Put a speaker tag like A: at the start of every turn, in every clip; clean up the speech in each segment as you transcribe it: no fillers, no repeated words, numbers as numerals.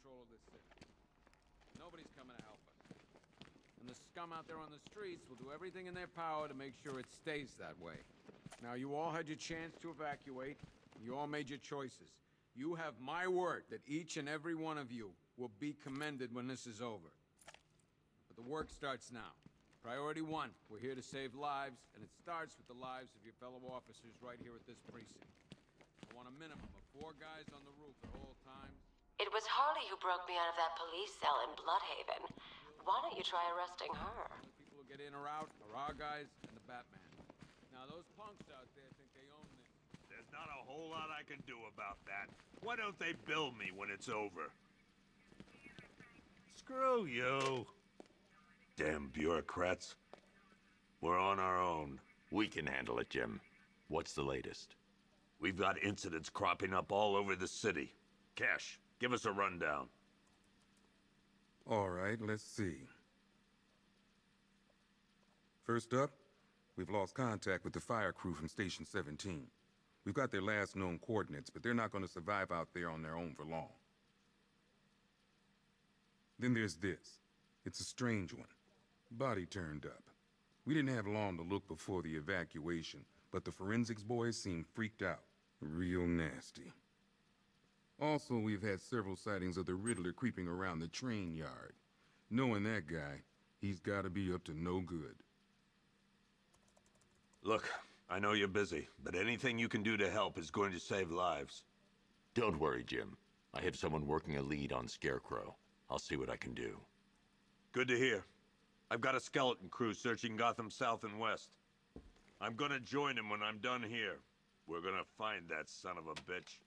A: control of this city. Nobody's coming to help us. And the scum out there on the streets will do everything in their power to make sure it stays that way. Now, you all had your chance to evacuate. You all made your choices. You have my word that each and every one of you will be commended when this is over. But the work starts now. Priority one, we're here to save lives, and it starts with the lives of your fellow officers right here at this precinct. I want a minimum of 4 guys on the roof at all times.
B: It was Harley who broke me out of that police cell in Bloodhaven. Why don't you try arresting her?
A: The only people who get in or out are our guys and the Batman. Now, those punks out there think they own this.
C: There's not a whole lot I can do about that. Why don't they bill me when it's over? Screw you. Damn bureaucrats. We're on our own.
D: We can handle it, Jim. What's the latest?
C: We've got incidents cropping up all over the city. Cash, give us a rundown.
E: All right, let's see. First up, we've lost contact with the fire crew from Station 17. We've got their last known coordinates, but they're not going to survive out there on their own for long. Then there's this. It's a strange one. Body turned up. We didn't have long to look before the evacuation, but the forensics boys seemed freaked out. Real nasty. Also, we've had several sightings of the Riddler creeping around the train yard. Knowing that guy, he's got to be up to no good.
C: Look, I know you're busy, but anything you can do to help is going to save lives.
D: Don't worry, Jim. I have someone working a lead on Scarecrow. I'll see what I can do.
C: Good to hear. I've got a skeleton crew searching Gotham South and West. I'm gonna join him when I'm done here. We're gonna find that son of a bitch.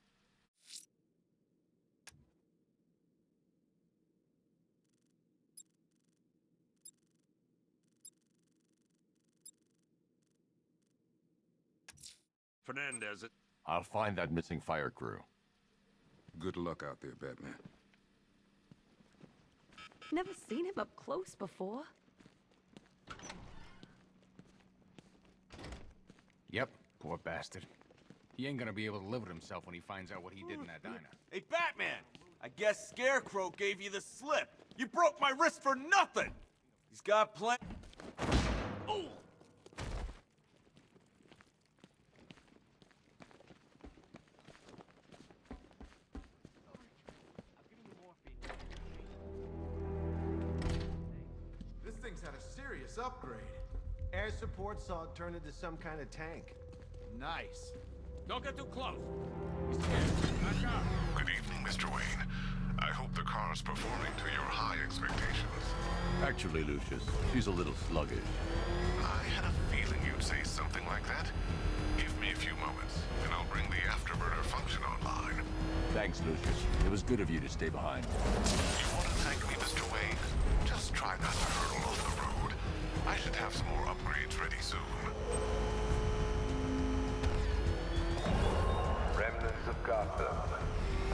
C: Fernandez,
D: I'll find that missing fire crew.
E: Good luck out there, Batman.
F: Never seen him up close before.
G: Yep, poor bastard. He ain't gonna be able to live with himself when he finds out what he did in that diner.
H: Hey, Batman! I guess Scarecrow gave you the slip. You broke my wrist for nothing! He's got plenty... Oh!
I: This thing's had a serious upgrade.
J: Air support saw it turn into some kind of tank.
I: Nice.
A: Don't get too close. He's scared. Back up.
K: Good evening, Mr. Wayne. I hope the car's performing to your high expectations.
D: Actually, Lucius, she's a little sluggish.
K: I had a feeling you'd say something like that. Give me a few moments, and I'll bring the afterburner function online.
D: Thanks, Lucius. It was good of you to stay behind.
K: You want to thank me, Mr. Wayne? Just try not to hurtle off the road. I should have some more upgrades ready soon.
L: Remnants of Gotham,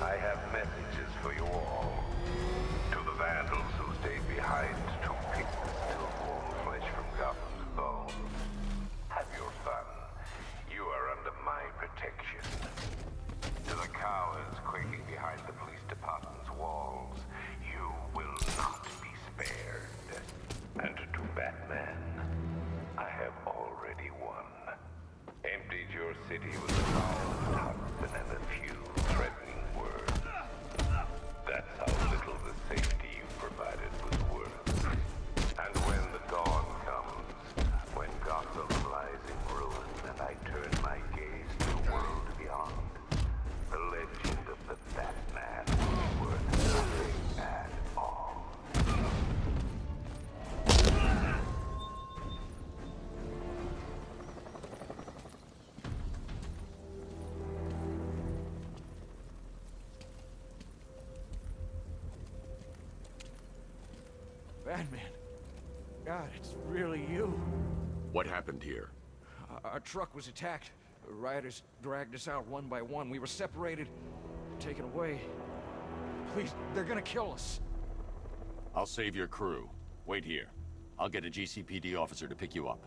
L: I have messages for you all. To the vandals who stayed behind to pick the still warm flesh from Gotham's bones. Have your fun. You are under my protection. To the cowards quaking behind the police department's walls, you will not be spared. And to Batman, I have already won. Emptied your city with a foul toxin and a few threatening words. That's how little the safety you provided was worth. And when the dawn comes, when Gotham lies in ruin and I turn my gaze to the world beyond, the legend of the Batman will be worth nothing at all.
H: Batman. God, it's really you.
D: What happened here?
H: Our truck was attacked. Rioters dragged us out one by one. We were separated, taken away. Please, they're gonna kill us.
D: I'll save your crew. Wait here. I'll get a GCPD officer to pick you up.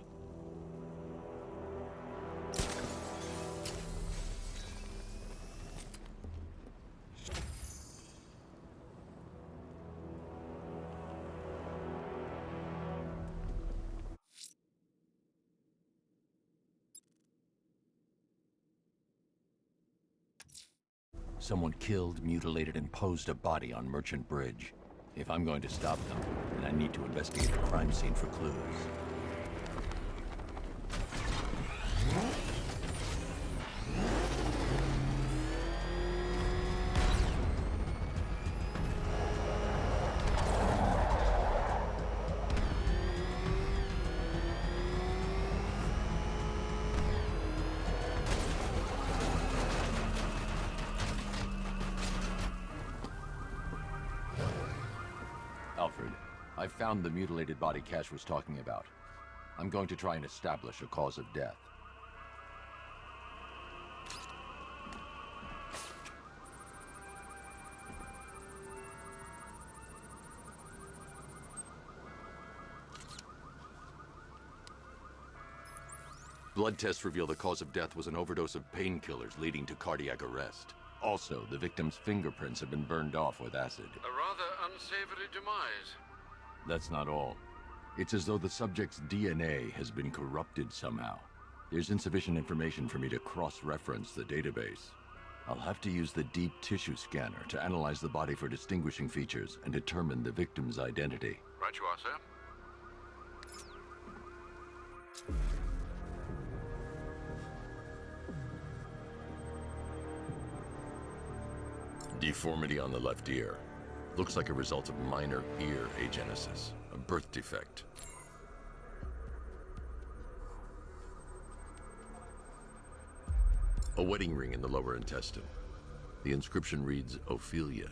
D: Someone killed, mutilated, and posed a body on Merchant Bridge. If I'm going to stop them, then I need to investigate the crime scene for clues. Alfred, I found the mutilated body Cash was talking about. I'm going to try and establish a cause of death. Blood tests reveal the cause of death was an overdose of painkillers leading to cardiac arrest. Also, the victim's fingerprints have been burned off with acid.
M: A rather unsavory demise.
D: That's not all. It's as though the subject's DNA has been corrupted somehow. There's insufficient information for me to cross-reference the database. I'll have to use the deep tissue scanner to analyze the body for distinguishing features and determine the victim's identity.
M: Right you are, sir.
D: Deformity on the left ear. Looks like a result of minor ear agenesis, a birth defect. A wedding ring in the lower intestine. The inscription reads, Ophelia.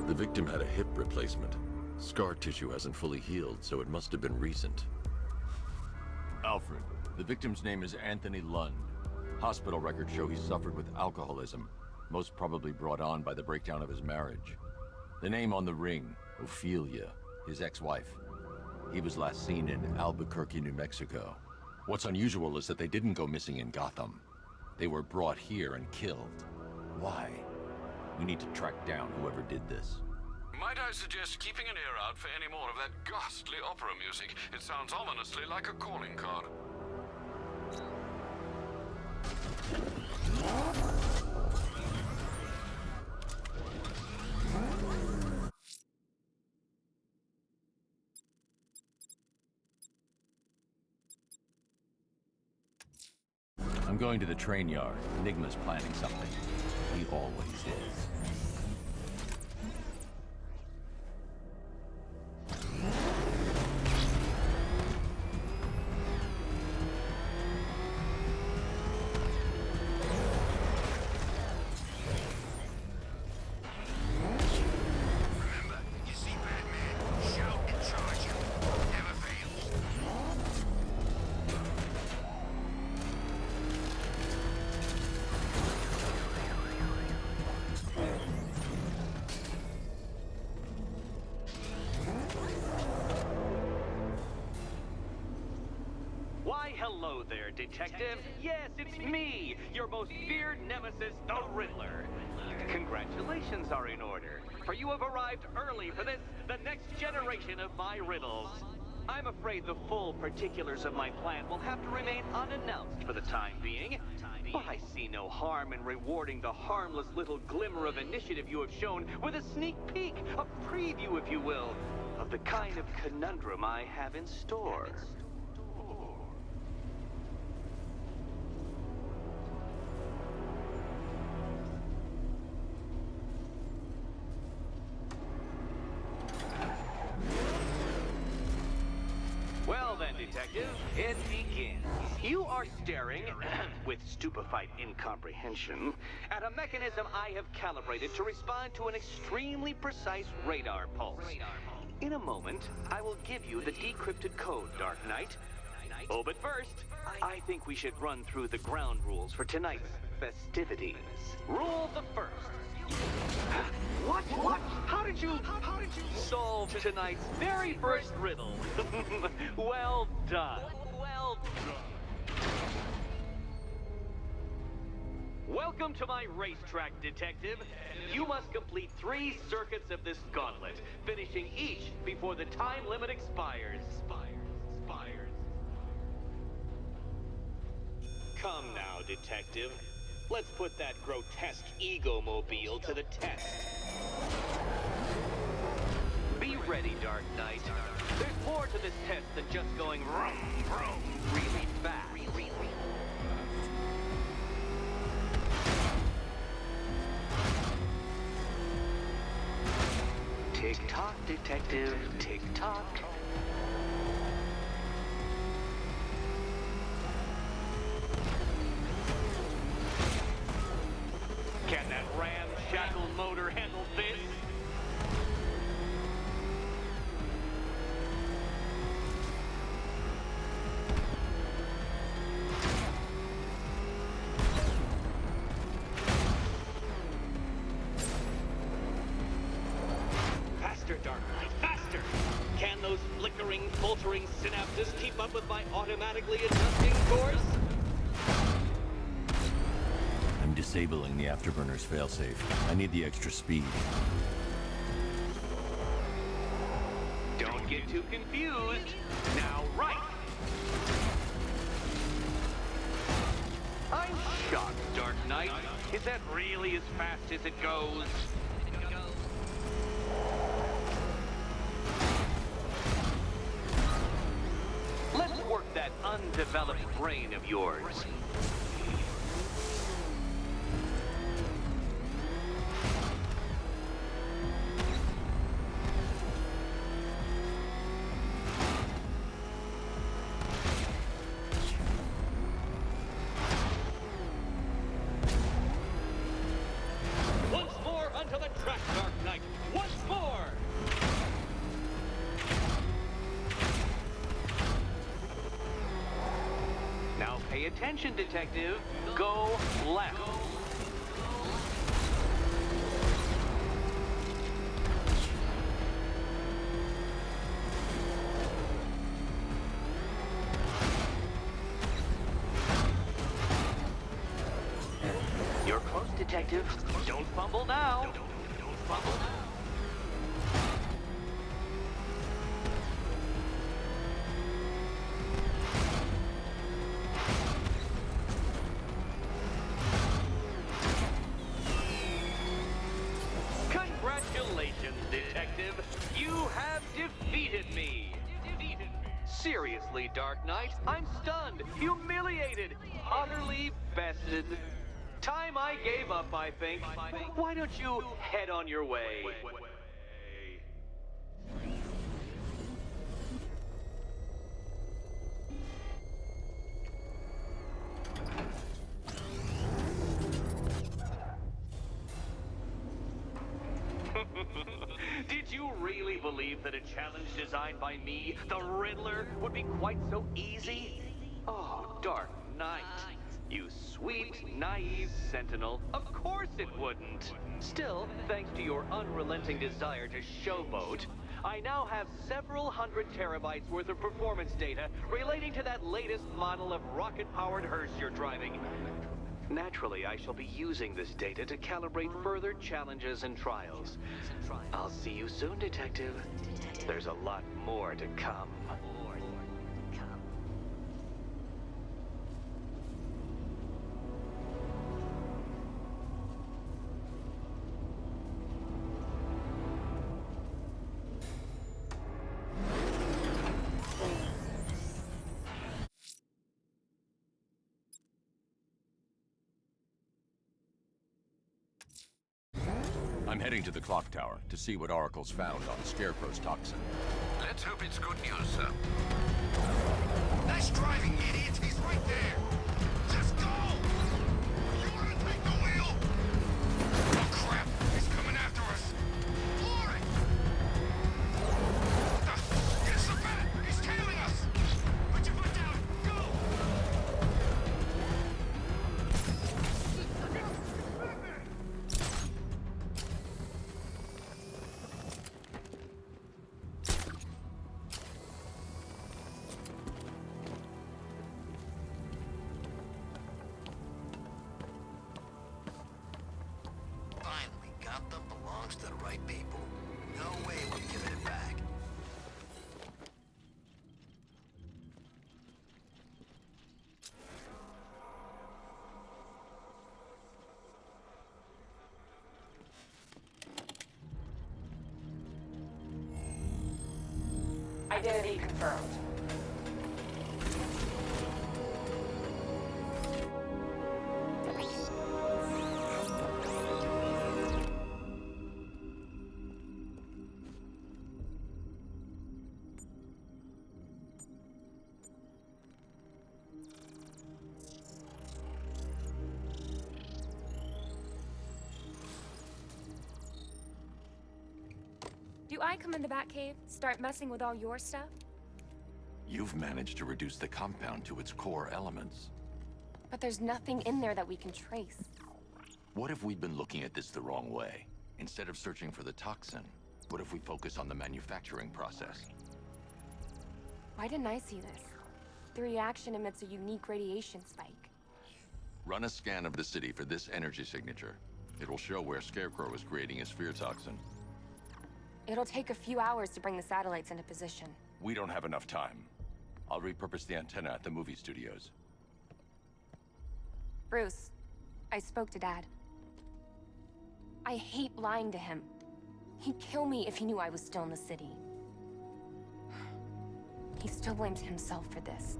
D: The victim had a hip replacement. Scar tissue hasn't fully healed, so it must have been recent. Alfred, the victim's name is Anthony Lund. Hospital records show he suffered with alcoholism, most probably brought on by the breakdown of his marriage. The name on the ring, Ophelia, his ex-wife. He was last seen in Albuquerque, New Mexico. What's unusual is that they didn't go missing in Gotham. They were brought here and killed. Why? We need to track down whoever did this.
M: Might I suggest keeping an ear out for any more of that ghastly opera music? It sounds ominously like a calling card.
D: I'm going to the train yard. Enigma's planning something. He always is.
N: Hello there, Detective. Yes, it's me, your most feared nemesis, the Riddler. Congratulations are in order, for you have arrived early for this, the next generation of my riddles. I'm afraid the full particulars of my plan will have to remain unannounced for the time being, but I see no harm in rewarding the harmless little glimmer of initiative you have shown with a sneak peek, a preview, if you will, of the kind of conundrum I have in store. Well then, Detective, it begins. You are staring, with stupefied incomprehension, at a mechanism I have calibrated to respond to an extremely precise radar pulse. In a moment, I will give you the decrypted code, Dark Knight. Oh, but first, I think we should run through the ground rules for tonight's festivities. Rule the first. What? How did you solve tonight's very first riddle? Well done. Welcome to my racetrack, Detective. You must complete 3 circuits of this gauntlet, finishing each before the time limit expires. Come now, Detective. Let's put that grotesque ego-mobile to the test. Be ready, Dark Knight. There's more to this test than just going vroom, vroom, really fast. Tick-tock, Detective, tick-tock. Can that ramshackle motor handle this? Faster, Dark Knight, faster! Can those flickering, faltering synapses keep up with my automatically adjusting course?
D: I'm disabling the afterburner's failsafe. I need the extra speed.
N: Don't get too confused. Now, right! I'm shocked, Dark Knight. Is that really as fast as it goes? Let's work that undeveloped brain of yours. Once more onto the track, Dark Knight. Once more! Now pay attention, Detective. Go left. You're close, Detective. Don't fumble now. Don't fumble now. Congratulations, Detective. You have defeated me. Seriously, Dark Knight, I'm stunned, humiliated, utterly bested. Time I gave up, I think. Why don't you head on your way? Did you really believe that a challenge designed by me, the Riddler, would be quite so easy? Oh, Dark Knight. You sweet, naive sentinel. Of course it wouldn't. Still, thanks to your unrelenting desire to showboat, I now have several hundred terabytes worth of performance data relating to that latest model of rocket-powered hearse you're driving. Naturally, I shall be using this data to calibrate further challenges and trials. I'll see you soon, Detective. There's a lot more to come.
D: I'm heading to the clock tower to see what Oracle's found on Scarecrow's toxin.
K: Let's hope it's good news, sir.
O: Nice driving, idiot! He's right there! Just go! You wanna take the wheel? Oh, crap! He's coming after us! Glory! Get some back! He's tailing us! Put your foot down! Go!
D: belongs to the right people. No way we're giving it back.
B: Identity confirmed.
P: Do I come in the Batcave, start messing with all your stuff?
D: You've managed to reduce the compound to its core elements.
P: But there's nothing in there that we can trace.
D: What if we've been looking at this the wrong way? Instead of searching for the toxin, what if we focus on the manufacturing process?
P: Why didn't I see this? The reaction emits a unique radiation spike.
D: Run a scan of the city for this energy signature. It will show where Scarecrow is creating his fear toxin.
P: It'll take a few hours to bring the satellites into position.
D: We don't have enough time. I'll repurpose the antenna at the movie studios.
P: Bruce, I spoke to Dad. I hate lying to him. He'd kill me if he knew I was still in the city. He still blames himself for this.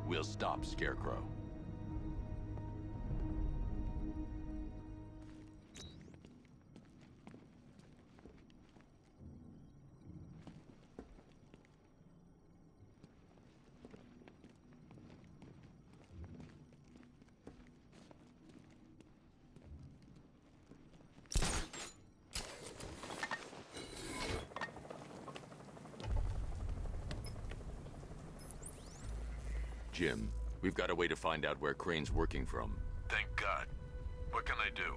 D: We'll stop Scarecrow. Jim, we've got a way to find out where Crane's working from.
C: Thank God. What can I do?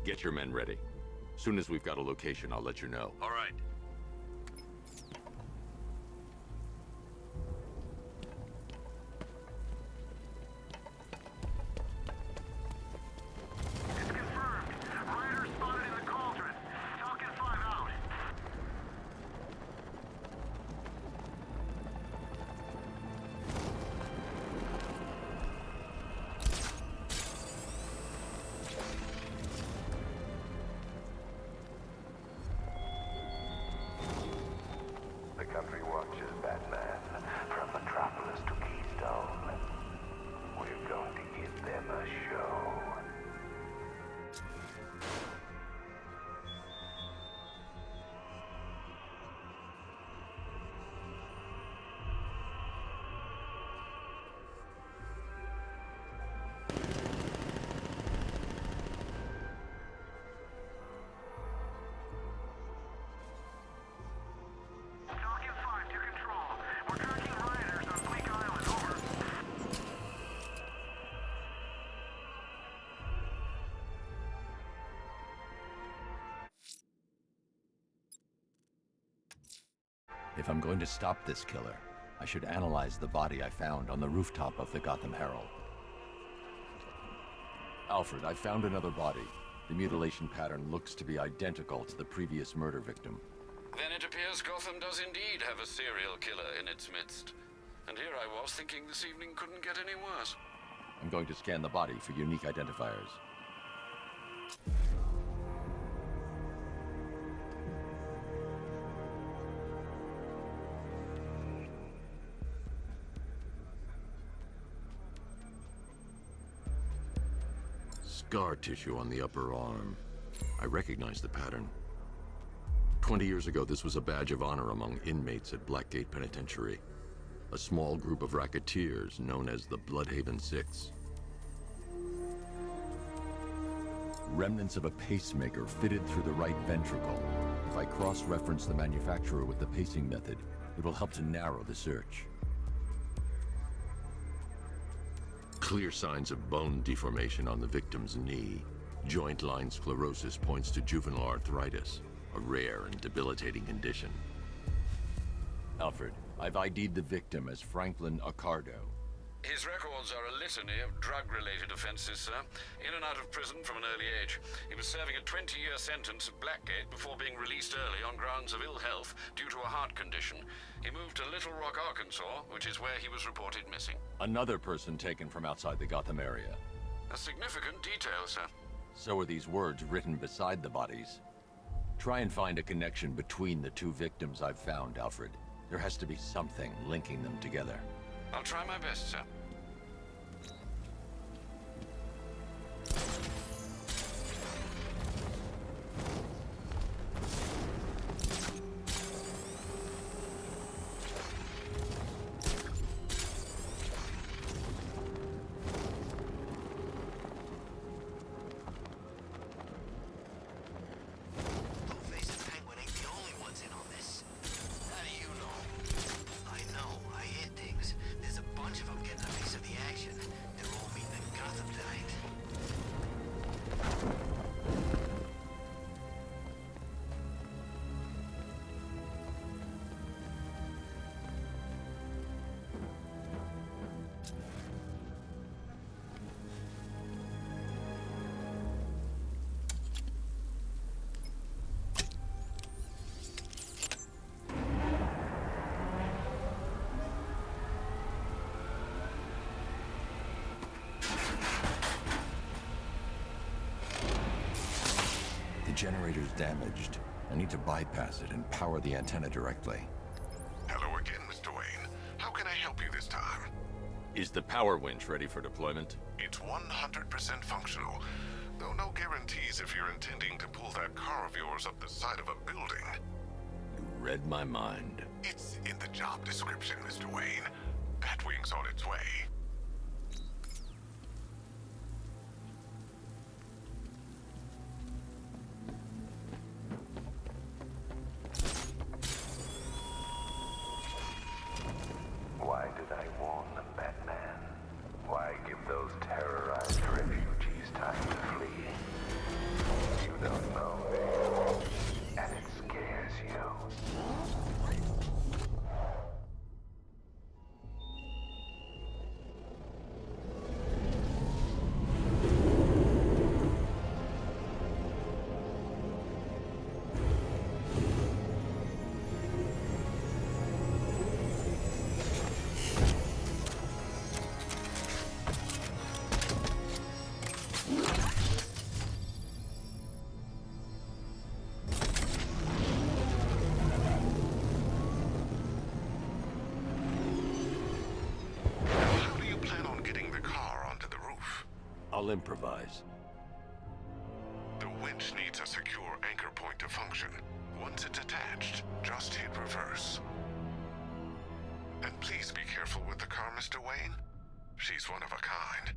D: Get your men ready. Soon as we've got a location, I'll let you know.
C: All right.
O: It's confirmed. Riders spotted in the cauldron. Falcon 5 out.
L: The country watches, Batman, from Metropolis to Keystone. We're going to give them a show.
O: Falcon 5 to control. We're tracking rioters on Bleak Island. Over.
D: If I'm going to stop this killer, I should analyze the body I found on the rooftop of the Gotham Herald. Alfred, I found another body. The mutilation pattern looks to be identical to the previous murder victim.
M: Then it appears Gotham does indeed have a serial killer in its midst. And here I was thinking this evening couldn't get any worse.
D: I'm going to scan the body for unique identifiers. Scar tissue on the upper arm. I recognize the pattern. 20 years ago, this was a badge of honor among inmates at Blackgate Penitentiary. A small group of racketeers known as the Bloodhaven Six. Remnants of a pacemaker fitted through the right ventricle. If I cross-reference the manufacturer with the pacing method, it will help to narrow the search. Clear signs of bone deformation on the victim's knee. Joint line sclerosis points to juvenile arthritis, a rare and debilitating condition. Alfred, I've ID'd the victim as Franklin Accardo.
M: His records are a litany of drug-related offenses, sir. In and out of prison from an early age. He was serving a 20-year sentence at Blackgate before being released early on grounds of ill health due to a heart condition. He moved to Little Rock, Arkansas, which is where he was reported missing.
D: Another person taken from outside the Gotham area.
M: A significant detail, sir.
D: So are these words written beside the bodies. Try and find a connection between the two victims I've found, Alfred. There has to be something linking them together.
M: I'll try my best, sir.
D: Generator's damaged. I need to bypass it and power the antenna directly.
K: Hello again, Mr. Wayne. How can I help you this time?
D: Is the power winch ready for deployment?
K: It's 100% functional, though no guarantees if you're intending to pull that car of yours up the side of a building.
D: You read my mind.
K: It's in the job description, Mr. Wayne. Batwing's on its way.
L: Why did I warn them, Batman? Why give those terrorized refugees time to flee? You don't know me, and it scares you.
D: I'll improvise.
K: The winch needs a secure anchor point to function. Once it's attached, just hit reverse. And please be careful with the car, Mr. Wayne. She's one of a kind.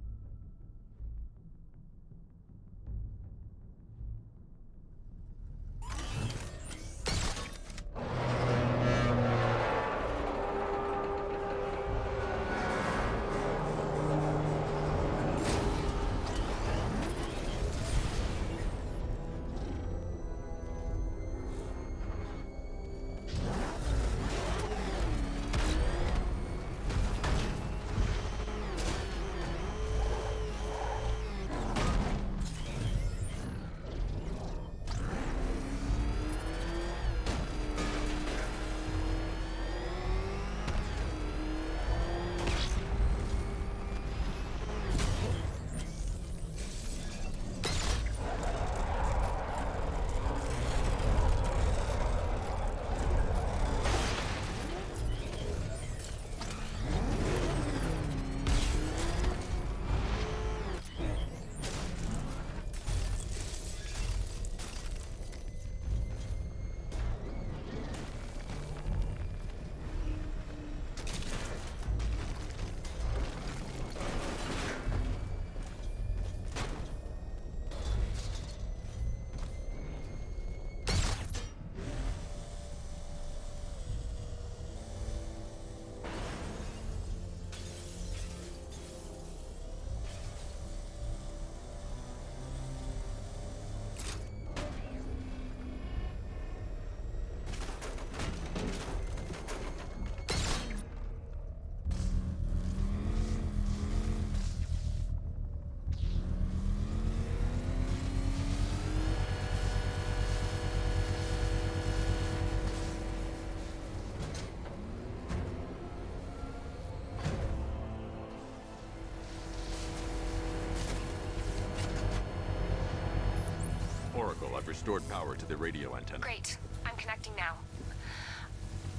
D: restored power to the radio antenna.
P: Great. I'm connecting now.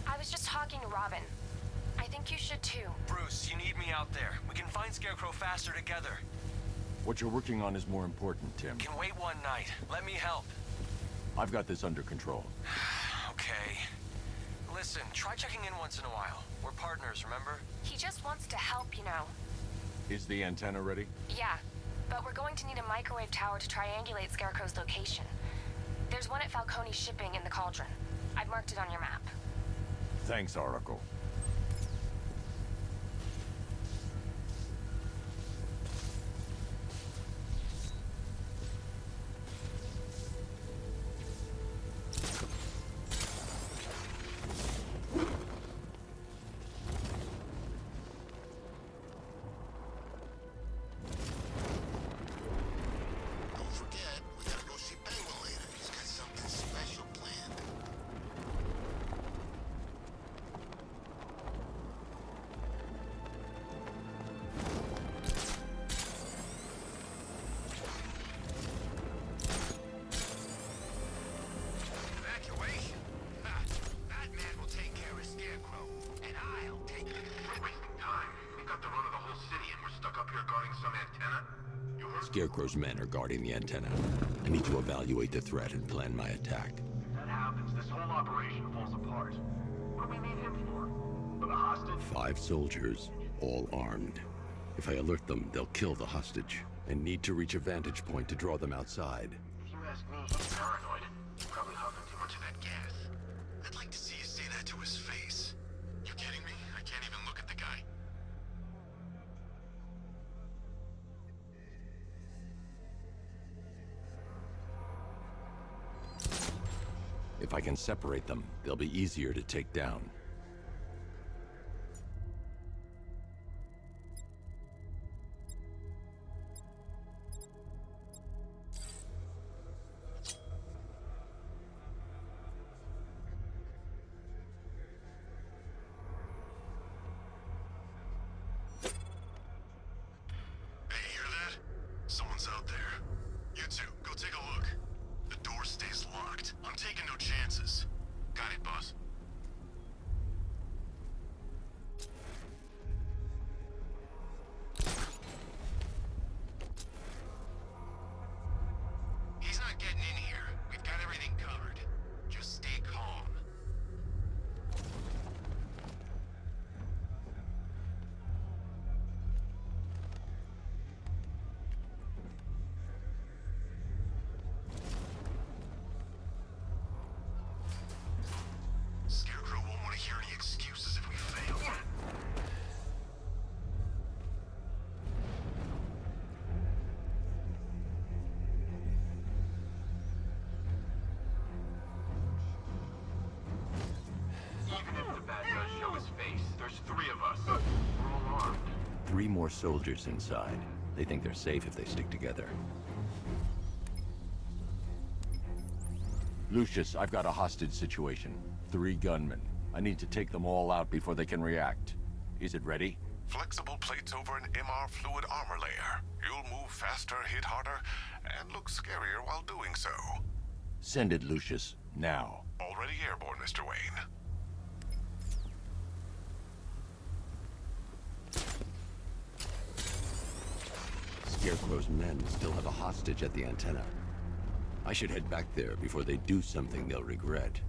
P: I was just talking to Robin. I think you should too.
Q: Bruce, you need me out there. We can find Scarecrow faster together.
D: What you're working on is more important, Tim.
Q: Can wait one night. Let me help.
D: I've got this under control.
Q: Okay. Listen, try checking in once in a while. We're partners, remember?
P: He just wants to help, you know.
D: Is the antenna ready?
P: Yeah, but we're going to need a microwave tower to triangulate Scarecrow's location. There's one at Falcone's shipping in the Cauldron. I've marked it on your map.
D: Thanks, Oracle.
R: Scarecrow's men are guarding the antenna. I need to evaluate the threat and plan my attack.
O: If that happens, this whole operation falls apart. What do we need him for? For the hostage?
R: 5 soldiers, all armed. If I alert them, they'll kill the hostage. I need to reach a vantage point to draw them outside.
O: If you ask me, he's paranoid. He's probably huffing too much of that gas. I'd like to see you say that to his face. You kidding me? I can't even look at the guy.
R: If I can separate them, they'll be easier to take down.
O: Someone's out there. You two, go take a look. The door stays locked. I'm taking no chances. Got it, boss. He's not getting in here. We've got everything covered. Just stay calm. Scarecrow won't want to hear any excuses if we fail. Even if the bat does show his face, there's 3 of us. We're all armed.
R: 3 more soldiers inside. They think they're safe if they stick together.
D: Lucius, I've got a hostage situation. 3 gunmen. I need to take them all out before they can react. Is it ready?
K: Flexible plates over an MR fluid armor layer. You'll move faster, hit harder, and look scarier while doing so.
D: Send it, Lucius. Now.
K: Already airborne, Mr. Wayne.
R: Scarecrow's men still have a hostage at the antenna. I should head back there before they do something they'll regret.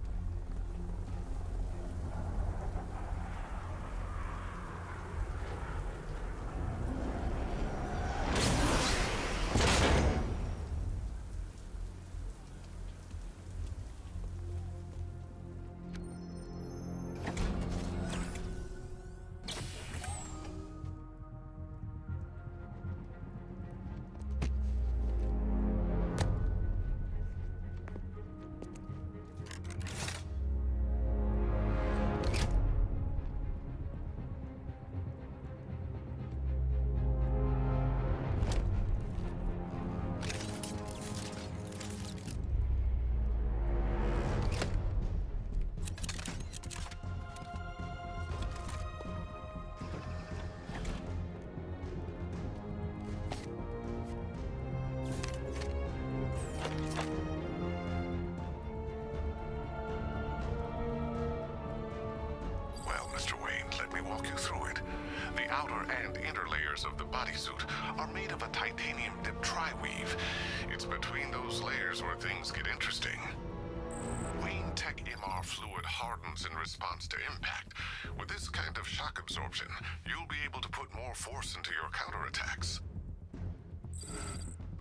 K: walk you through it. The outer and inner layers of the bodysuit are made of a titanium-dipped tri-weave. It's between those layers where things get interesting. Wayne Tech MR fluid hardens in response to impact. With this kind of shock absorption, you'll be able to put more force into your counterattacks.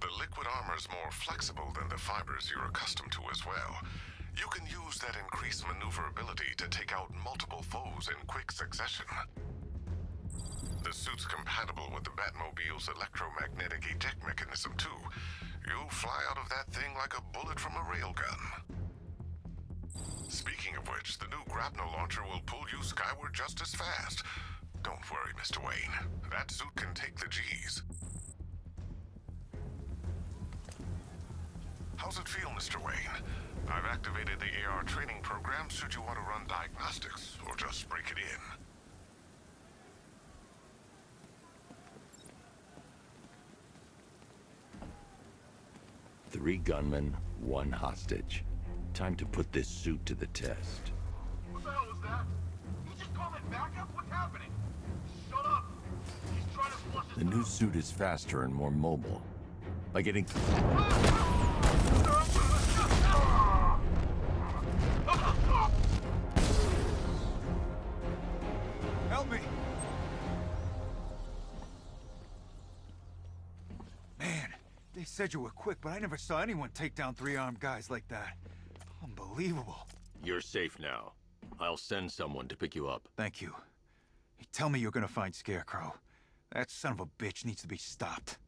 K: The liquid armor's more flexible than the fibers you're accustomed to as well. You can use that increased maneuverability to take out multiple foes in quick succession. The suit's compatible with the Batmobile's electromagnetic eject mechanism, too. You'll fly out of that thing like a bullet from a railgun. Speaking of which, the new grapnel launcher will pull you skyward just as fast. Don't worry, Mr. Wayne. That suit can take the G's. How's it feel, Mr. Wayne? I've activated the AR training program should you want to run diagnostics, or just break it in.
R: Three gunmen, one hostage. Time to put this suit to the test.
O: What the hell was that? He just called it backup? What's happening? Shut up! He's trying to flush us.
R: The new suit is faster and more mobile. By getting...
S: Help me! Man, they said you were quick, but I never saw anyone take down three armed guys like that. Unbelievable.
D: You're safe now. I'll send someone to pick you up.
S: Thank you. Hey, tell me you're gonna find Scarecrow. That son of a bitch needs to be stopped.